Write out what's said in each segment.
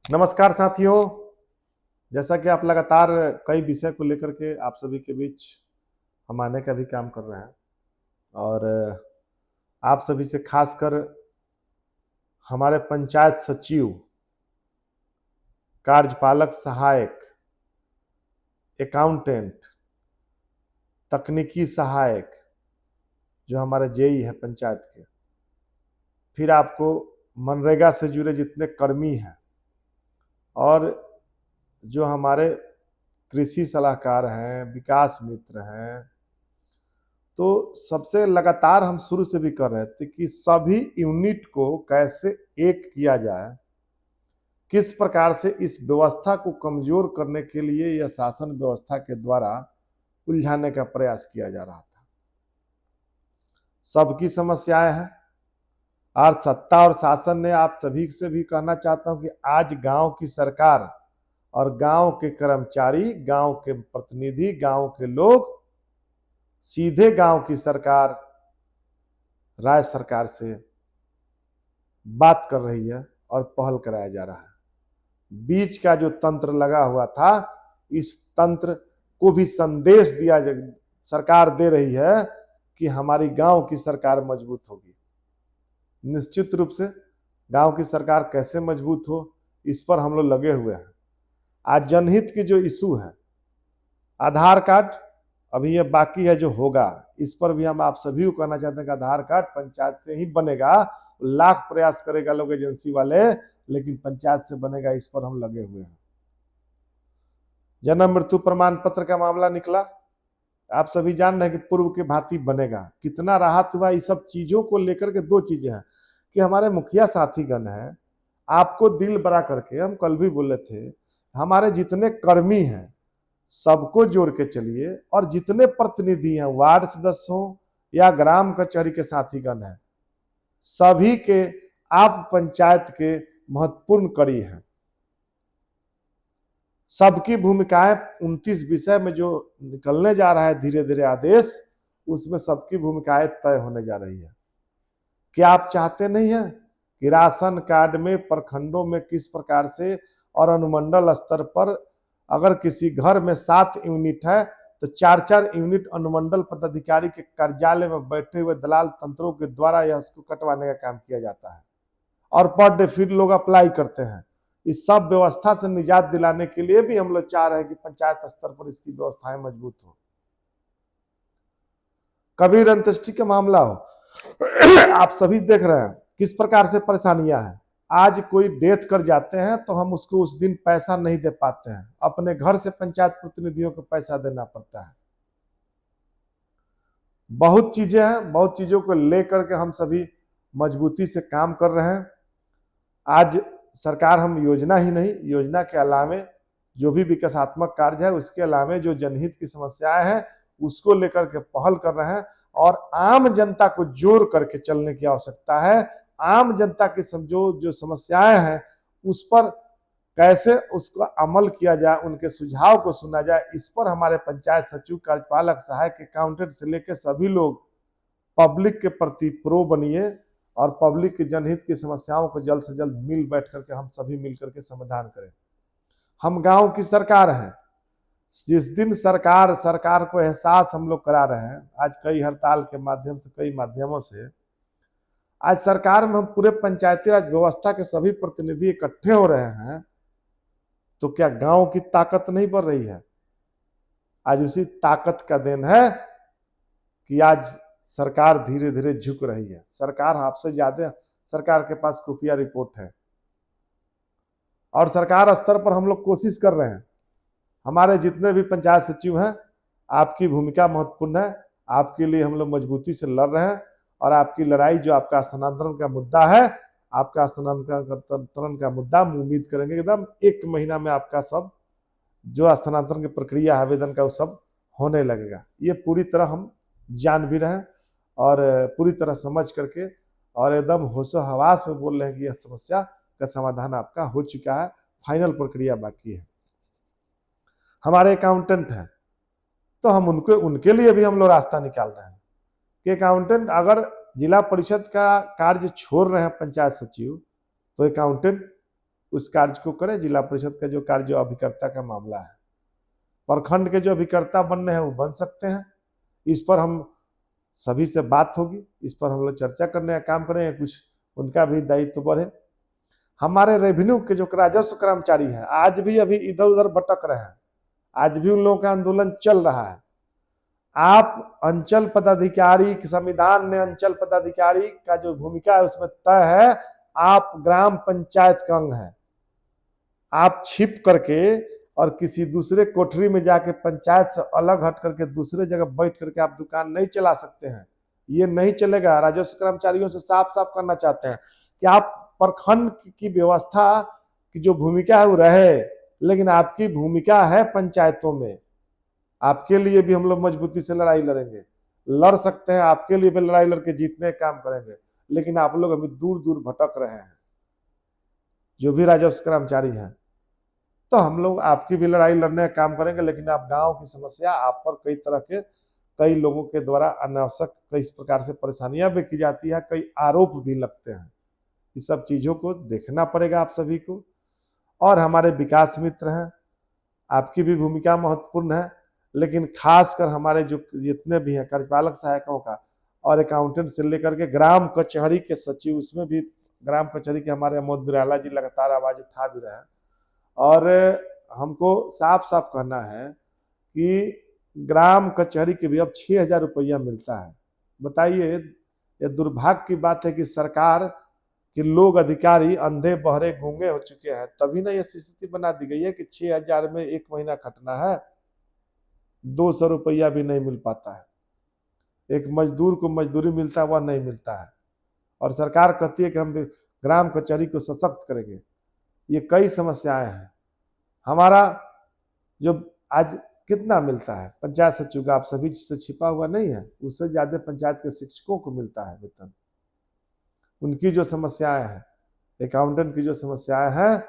नमस्कार साथियों। जैसा कि आप लगातार कई विषय को लेकर के आप सभी के बीच हम आने का भी काम कर रहे हैं और आप सभी से खासकर हमारे पंचायत सचिव, कार्यपालक सहायक, अकाउंटेंट, तकनीकी सहायक जो हमारे जेई है पंचायत के, फिर आपको मनरेगा से जुड़े जितने कर्मी हैं और जो हमारे कृषि सलाहकार हैं, विकास मित्र हैं, तो सबसे लगातार हम शुरू से भी कर रहे थे कि सभी यूनिट को कैसे एक किया जाए, किस प्रकार से इस व्यवस्था को कमजोर करने के लिए यह शासन व्यवस्था के द्वारा उलझाने का प्रयास किया जा रहा था। सबकी समस्याएं हैं और सत्ता और शासन ने आप सभी से भी कहना चाहता हूं कि आज गांव की सरकार और गांव के कर्मचारी, गांव के प्रतिनिधि, गांव के लोग सीधे गांव की सरकार, राज्य सरकार से बात कर रही है और पहल कराया जा रहा है। बीच का जो तंत्र लगा हुआ था, इस तंत्र को भी संदेश दिया सरकार दे रही है कि हमारी गांव की सरकार मजबूत होगी। निश्चित रूप से गांव की सरकार कैसे मजबूत हो, इस पर हम लोग लगे हुए हैं। आज जनहित की जो इशू है, आधार कार्ड अभी ये बाकी है जो होगा, इस पर भी हम आप सभी को कहना चाहते हैं कि आधार कार्ड पंचायत से ही बनेगा। लाख प्रयास करेगा लोग एजेंसी वाले, लेकिन पंचायत से बनेगा, इस पर हम लगे हुए हैं। जन्म मृत्यु प्रमाण पत्र का मामला निकला, आप सभी जान रहे हैं कि पूर्व के भांति बनेगा। कितना राहत हुआ। इस सब चीजों को लेकर के दो चीजें हैं कि हमारे मुखिया साथीगण हैं, आपको दिल बड़ा करके, हम कल भी बोले थे, हमारे जितने कर्मी हैं सबको जोड़ के चलिए, और जितने प्रतिनिधि हैं, वार्ड सदस्य हो या ग्राम कचहरी के साथीगण हैं, सभी के आप पंचायत के महत्वपूर्ण कड़ी हैं। सबकी भूमिकाएं 29 विषय में जो निकलने जा रहा है धीरे धीरे आदेश, उसमें सबकी भूमिकाएं तय होने जा रही है। क्या आप चाहते नहीं है कि राशन कार्ड में प्रखंडों में किस प्रकार से और अनुमंडल स्तर पर अगर किसी घर में 7 यूनिट है तो 4-4 यूनिट अनुमंडल पदाधिकारी के कार्यालय में बैठे हुए दलाल तंत्रों के द्वारा यह उसको कटवाने का काम किया जाता है और पर डे फिर लोग अप्लाई करते हैं। इस सब व्यवस्था से निजात दिलाने के लिए भी हम लोग चाह रहे हैं कि पंचायत स्तर पर इसकी व्यवस्थाएं मजबूत हो। कबीर अंत्येष्टि का मामला हो, आप सभी देख रहे हैं किस प्रकार से परेशानियां हैं। आज कोई डेथ कर जाते हैं तो हम उसको उस दिन पैसा नहीं दे पाते हैं, अपने घर से पंचायत प्रतिनिधियों को पैसा देना पड़ता है। बहुत चीजें हैं, बहुत चीजों को लेकर के हम सभी मजबूती से काम कर रहे हैं। आज सरकार हम योजना ही नहीं, योजना के अलावे जो भी विकासात्मक कार्य है, उसके अलावे जो जनहित की समस्याएं हैं उसको लेकर के पहल कर रहे हैं और आम जनता को जोड़ करके चलने की आवश्यकता है। आम जनता की जो समस्याएं हैं उस पर कैसे उसको अमल किया जाए, उनके सुझाव को सुना जाए, इस पर हमारे पंचायत सचिव, कार्यपालक सहायक, अकाउंटेंट से लेकर सभी लोग पब्लिक के प्रति प्रो बनिए और पब्लिक की जनहित की समस्याओं को जल्द से जल्द मिल बैठ करके हम सभी मिल करके समाधान करें। हम गांव की सरकार हैं। जिस दिन सरकार को एहसास हम लोग करा रहे हैं, आज कई हड़ताल के माध्यम से, कई माध्यमों से आज सरकार में हम पूरे पंचायती राज व्यवस्था के सभी प्रतिनिधि इकट्ठे हो रहे हैं, तो क्या गांव की ताकत नहीं बढ़ रही है? आज उसी ताकत का देन है कि आज सरकार धीरे धीरे झुक रही है। सरकार आपसे ज्यादा, सरकार के पास खुफिया रिपोर्ट है और सरकार स्तर पर हम लोग कोशिश कर रहे हैं। हमारे जितने भी पंचायत सचिव हैं, आपकी भूमिका महत्वपूर्ण है। आपके लिए हम लोग मजबूती से लड़ रहे हैं और आपकी लड़ाई, जो आपका स्थानांतरण का मुद्दा है, आपका स्थानांतरण का मुद्दा हम उम्मीद करेंगे एकदम 1 महीना में आपका सब जो स्थानांतरण की प्रक्रिया आवेदन का वो सब होने लगेगा। ये पूरी तरह हम जान भी रहे हैं और पूरी तरह समझ करके और एकदम होशो हवास में बोल रहे हैं कि यह समस्या का समाधान आपका हो चुका है, फाइनल प्रक्रिया बाकी है। हमारे अकाउंटेंट हैं तो हम उनके लिए भी हम लोग रास्ता निकाल रहे हैं कि अकाउंटेंट अगर जिला परिषद का कार्य छोड़ रहे हैं पंचायत सचिव, तो अकाउंटेंट उस कार्य को करें। जिला परिषद का जो कार्य अभिकर्ता का मामला है, प्रखंड के जो अभिकर्ता बनने हैं वो बन सकते हैं। इस पर हम सभी से बात होगी, इस पर हम लोग चर्चा करने का काम करेंगे, कुछ उनका भी दायित्व बढ़े। हमारे रेवेन्यू के जो राजस्व कर्मचारी हैं आज भी अभी इधर उधर भटक रहे हैं, आज भी उन लोगों का आंदोलन चल रहा है। आप अंचल पदाधिकारी, संविधान ने अंचल पदाधिकारी का जो भूमिका है उसमें तय है, आप ग्राम पंचायत का अंग है। आप छिप करके और किसी दूसरे कोठरी में जाके पंचायत से अलग हट करके दूसरे जगह बैठ करके आप दुकान नहीं चला सकते हैं, ये नहीं चलेगा। राजस्व कर्मचारियों से साफ साफ करना चाहते हैं कि आप प्रखंड की व्यवस्था की जो भूमिका है वो रहे, लेकिन आपकी भूमिका है पंचायतों में। आपके लिए भी हम लोग मजबूती से लड़ाई लड़ेंगे, लड़ सकते हैं, आपके लिए भी लड़ाई लड़के जीतने का काम करेंगे, लेकिन आप लोग अभी दूर दूर भटक रहे हैं जो भी राजस्व कर्मचारी हैं। तो हम लोग आपकी भी लड़ाई लड़ने का काम करेंगे, लेकिन आप गांव की समस्या, आप पर कई तरह के, कई लोगों के द्वारा अनावश्यक कई प्रकार से परेशानियां भी की जाती है, कई आरोप भी लगते हैं। इस सब चीजों को देखना पड़ेगा आप सभी को। और हमारे विकास मित्र हैं, आपकी भी भूमिका महत्वपूर्ण है, लेकिन खासकर हमारे जो जितने भी हैं कार्यपालक सहायकों का और अकाउंटेंट से लेकर के ग्राम कचहरी के सचिव, उसमें भी ग्राम कचहरी के हमारे अमोद निराला जी लगातार आवाज उठा भी रहे हैं। और हमको साफ साफ कहना है कि ग्राम कचहरी के भी अब 6,000 रुपया मिलता है। बताइए, ये दुर्भाग्य की बात है कि सरकार के लोग, अधिकारी अंधे बहरे गूंगे हो चुके हैं, तभी ना ये स्थिति बना दी गई है कि 6,000 में एक महीना खटना है, 200 रुपया भी नहीं मिल पाता है। एक मजदूर को मजदूरी मिलता है, वह नहीं मिलता है। और सरकार कहती है कि हम ग्राम कचहरी को सशक्त करेंगे। ये कई समस्याएं हैं। हमारा जो आज कितना मिलता है पंचायत सचिव का, आप सभी से छिपा हुआ नहीं है, उससे ज्यादा पंचायत के शिक्षकों को मिलता है वेतन। उनकी जो समस्याएं हैं, अकाउंटेंट की जो समस्याएं हैं,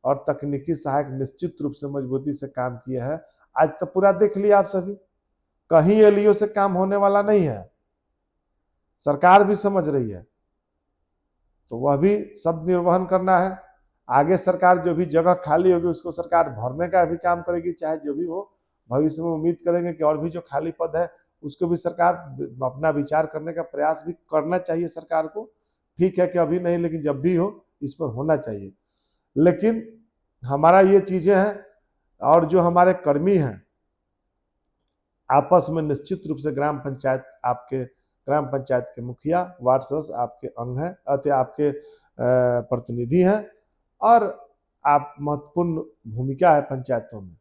और तकनीकी सहायक निश्चित रूप से मजबूती से काम किए हैं। आज तो पूरा देख लिया आप सभी, कहीं एलईओ से काम होने वाला नहीं है, सरकार भी समझ रही है, तो वह भी सब निर्वहन करना है। आगे सरकार जो भी जगह खाली होगी उसको सरकार भरने का भी काम करेगी, चाहे जो भी हो। भविष्य में उम्मीद करेंगे कि और भी जो खाली पद है उसको भी सरकार अपना विचार करने का प्रयास भी करना चाहिए सरकार को। ठीक है कि अभी नहीं, लेकिन जब भी हो इस पर होना चाहिए। लेकिन हमारा ये चीजें हैं, और जो हमारे कर्मी हैं आपस में निश्चित रूप से ग्राम पंचायत, आपके ग्राम पंचायत के मुखिया, वार्ड सदस्य आपके अंग हैं, आपके प्रतिनिधि हैं, और आप महत्वपूर्ण भूमिका है पंचायतों में।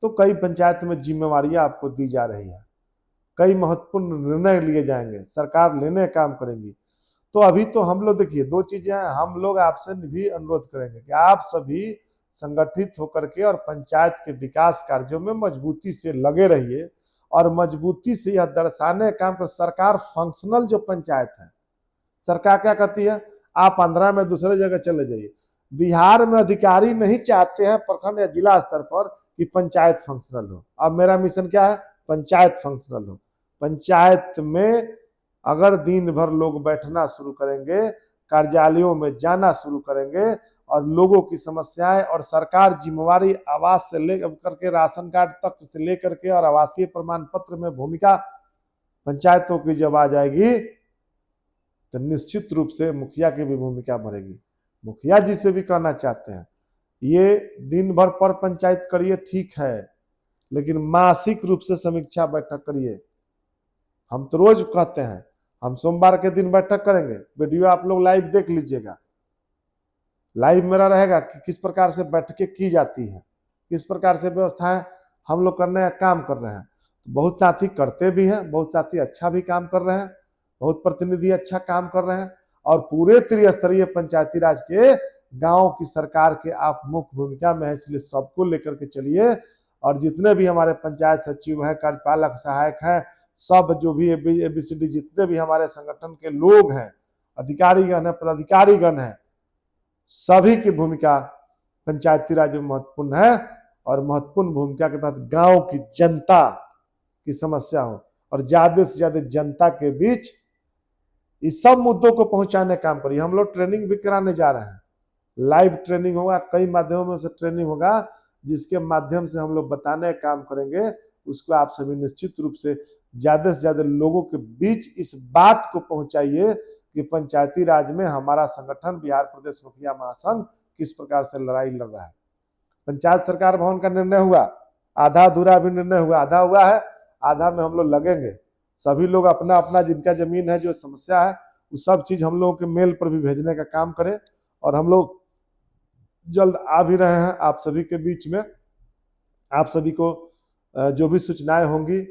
तो कई पंचायत में जिम्मेवारियां आपको दी जा रही है, कई महत्वपूर्ण निर्णय लिए जाएंगे, सरकार लेने का काम करेंगी। तो अभी तो हम लोग देखिए, दो चीजें हैं, हम लोग आपसे भी अनुरोध करेंगे कि आप सभी संगठित होकर के और पंचायत के विकास कार्यों में मजबूती से लगे रहिए, और मजबूती से यह दर्शाने का काम कर। सरकार फंक्शनल जो पंचायत है, सरकार क्या कहती है, आप आंध्रा में दूसरे जगह चले जाइए। बिहार में अधिकारी नहीं चाहते हैं प्रखंड या जिला स्तर पर कि पंचायत फंक्शनल हो। अब मेरा मिशन क्या है, पंचायत फंक्शनल हो। पंचायत में अगर दिन भर लोग बैठना शुरू करेंगे, कार्यालयों में जाना शुरू करेंगे, और लोगों की समस्याएं, और सरकार जिम्मेवारी आवास से लेकर के राशन कार्ड तक से लेकर के और आवासीय प्रमाण पत्र में भूमिका पंचायतों की जब आ जाएगी, तो निश्चित रूप से मुखिया की भी भूमिका बढ़ेगी। मुखिया जी से भी कहना चाहते हैं, ये दिन भर पर पंचायत करिए ठीक है, लेकिन मासिक रूप से समीक्षा बैठक करिए। हम तो रोज कहते हैं, हम सोमवार के दिन बैठक करेंगे, वीडियो आप लोग लाइव देख लीजिएगा, लाइव मेरा रहेगा कि किस प्रकार से बैठकें की जाती हैं, किस प्रकार से व्यवस्थाएं हम लोग करने का काम कर रहे हैं। तो बहुत साथी करते भी हैं, बहुत साथी अच्छा भी काम कर रहे हैं, बहुत प्रतिनिधि अच्छा काम कर रहे हैं, और पूरे त्रिस्तरीय पंचायती राज के गांव की सरकार के आप मुख्य भूमिका में है, इसलिए सबको लेकर के चलिए। और जितने भी हमारे पंचायत सचिव हैं, कार्यपालक सहायक हैं, सब जो भी ABCD जितने भी हमारे संगठन के लोग हैं, अधिकारीगण है, पदाधिकारीगण है, सभी की भूमिका पंचायती राज में महत्वपूर्ण है। और महत्वपूर्ण भूमिका के तहत गांव की जनता की समस्या हो, और ज्यादा से ज्यादा जनता के बीच इस सब मुद्दों को पहुंचाने का काम करिए। हम लोग ट्रेनिंग भी कराने जा रहे हैं, लाइव ट्रेनिंग होगा, कई माध्यमों से ट्रेनिंग होगा, जिसके माध्यम से हम लोग बताने का काम करेंगे। उसको आप सभी निश्चित रूप से ज्यादा लोगों के बीच इस बात को पहुंचाइए कि पंचायती राज में हमारा संगठन बिहार प्रदेश मुखिया महासंघ किस प्रकार से लड़ाई लड़ रहा है। पंचायत सरकार भवन का निर्णय हुआ, आधा अधूरा भी निर्णय हुआ, आधा हुआ है, आधा में हम लोग लगेंगे। सभी लोग अपना अपना जिनका जमीन है, जो समस्या है, वो सब चीज हम लोगों के मेल पर भी भेजने का काम करें। और हम लोग जल्द आ भी रहे हैं आप सभी के बीच में। आप सभी को जो भी सूचनाएं होंगी,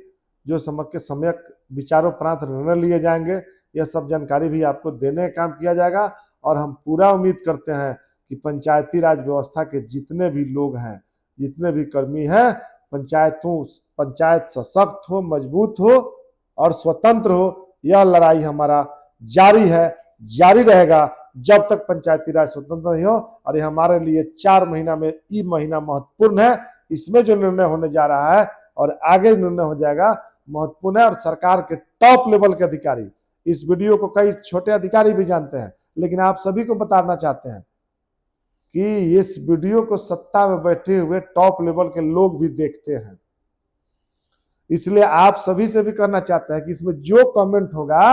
जो सम्यक विचारोपरांत निर्णय लिए जाएंगे, यह सब जानकारी भी आपको देने का काम किया जाएगा। और हम पूरा उम्मीद करते हैं कि पंचायती राज व्यवस्था के जितने भी लोग हैं, जितने भी कर्मी हैं, पंचायत सशक्त हो, मजबूत हो और स्वतंत्र हो। यह लड़ाई हमारा जारी है, जारी रहेगा जब तक पंचायती राज स्वतंत्र नहीं हो। और ये हमारे लिए 4 महीना में ये महीना महत्वपूर्ण है। इसमें जो निर्णय होने जा रहा है और आगे निर्णय हो जाएगा महत्वपूर्ण है। और सरकार के टॉप लेवल के अधिकारी, इस वीडियो को कई छोटे अधिकारी भी जानते हैं, लेकिन आप सभी को बताना चाहते हैं कि इस वीडियो को सत्ता में बैठे हुए टॉप लेवल के लोग भी देखते हैं। इसलिए आप सभी से भी कहना चाहते हैं कि इसमें जो कमेंट होगा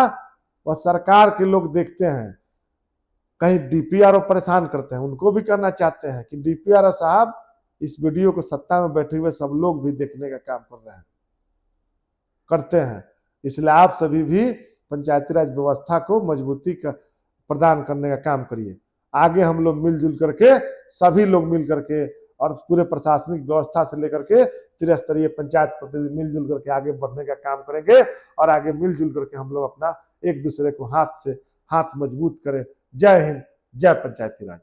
वह सरकार के लोग देखते हैं। कहीं डीपीआरओ परेशान करते हैं, उनको भी कहना चाहते हैं कि डीपीआरओ साहब, इस वीडियो को सत्ता में बैठे हुए सब लोग भी देखने का काम कर रहे हैं, करते हैं। इसलिए आप सभी भी पंचायती राज व्यवस्था को मजबूती का प्रदान करने का काम करिए। आगे हम लोग मिलजुल करके, सभी लोग मिल करके और पूरे प्रशासनिक व्यवस्था से लेकर के त्रिस्तरीय पंचायत प्रतिनिधि मिलजुल करके आगे बढ़ने का काम करेंगे। और आगे मिलजुल करके हम लोग अपना एक दूसरे को हाथ से हाथ मजबूत करें। जय हिंद, जय पंचायती राज।